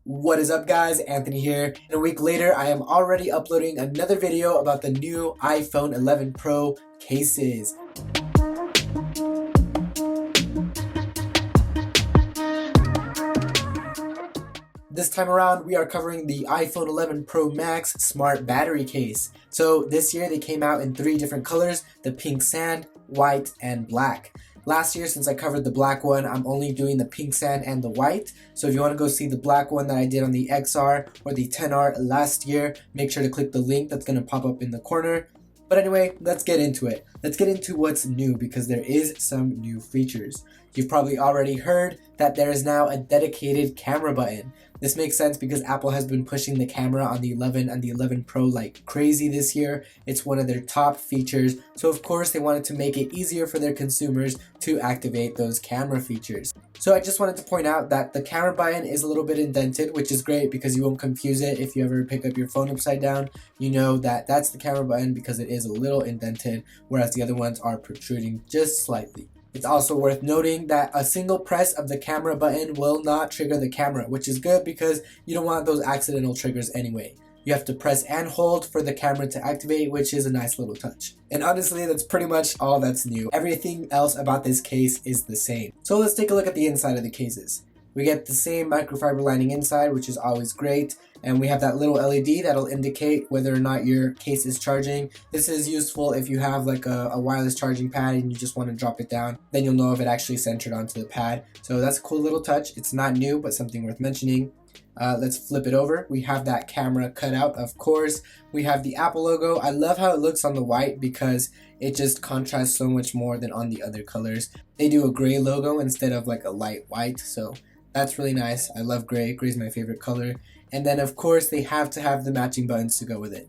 What is up, guys? Anthony here. And a week later, I am already uploading another video about the new iPhone 11 Pro cases. This time around, we are covering the iPhone 11 Pro Max Smart Battery Case. So this year they came out in 3 different colors, the pink sand, white, and black. Last year, since I covered the black one, I'm only doing the pink sand and the white. So if you want to go see the black one that I did on the XR or the 10R last year, make sure to click the link that's going to pop up in the corner. But anyway, let's get into it. Let's get into what's new because there is some new features. You've probably already heard that there is now a dedicated camera button. This makes sense because Apple has been pushing the camera on the 11 and the 11 Pro like crazy this year. It's one of their top features, so of course they wanted to make it easier for their consumers to activate those camera features. So I just wanted to point out that the camera button is a little bit indented, which is great because you won't confuse it. If you ever pick up your phone upside down, you know that that's the camera button because it is a little indented, whereas the other ones are protruding just slightly. It's also worth noting that a single press of the camera button will not trigger the camera, which is good because you don't want those accidental triggers anyway. You have to press and hold for the camera to activate, which is a nice little touch. And honestly, that's pretty much all that's new. Everything else about this case is the same. So let's take a look at the inside of the cases. We get the same microfiber lining inside, which is always great. And we have that little LED that'll indicate whether or not your case is charging. This is useful if you have like a wireless charging pad and you just want to drop it down. Then you'll know if it actually centered onto the pad. So that's a cool little touch. It's not new, but something worth mentioning. Let's flip it over. We have that camera cutout, of course. We have the Apple logo. I love how it looks on the white because it just contrasts so much more than on the other colors. They do a gray logo instead of like a light white, so that's really nice. I love gray. Gray's my favorite color. And then of course they have to have the matching buttons to go with it.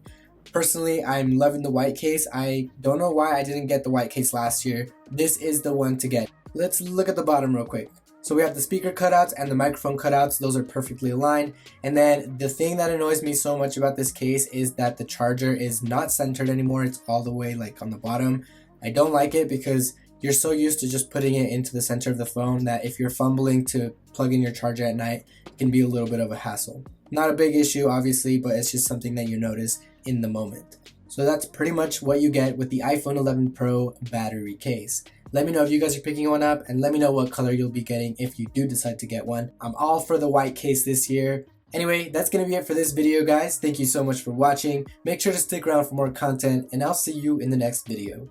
Personally, I'm loving the white case. I don't know why I didn't get the white case last year. This is the one to get. Let's look at the bottom real quick. So we have the speaker cutouts and the microphone cutouts. Those are perfectly aligned. And then the thing that annoys me so much about this case is that the charger is not centered anymore. It's all the way like on the bottom. I don't like it because you're so used to just putting it into the center of the phone that if you're fumbling to plug in your charger at night, it can be a little bit of a hassle. Not a big issue, obviously, but it's just something that you notice in the moment. So that's pretty much what you get with the iPhone 11 Pro battery case. Let me know if you guys are picking one up and let me know what color you'll be getting if you do decide to get one. I'm all for the white case this year. Anyway, that's going to be it for this video, guys. Thank you so much for watching. Make sure to stick around for more content and I'll see you in the next video.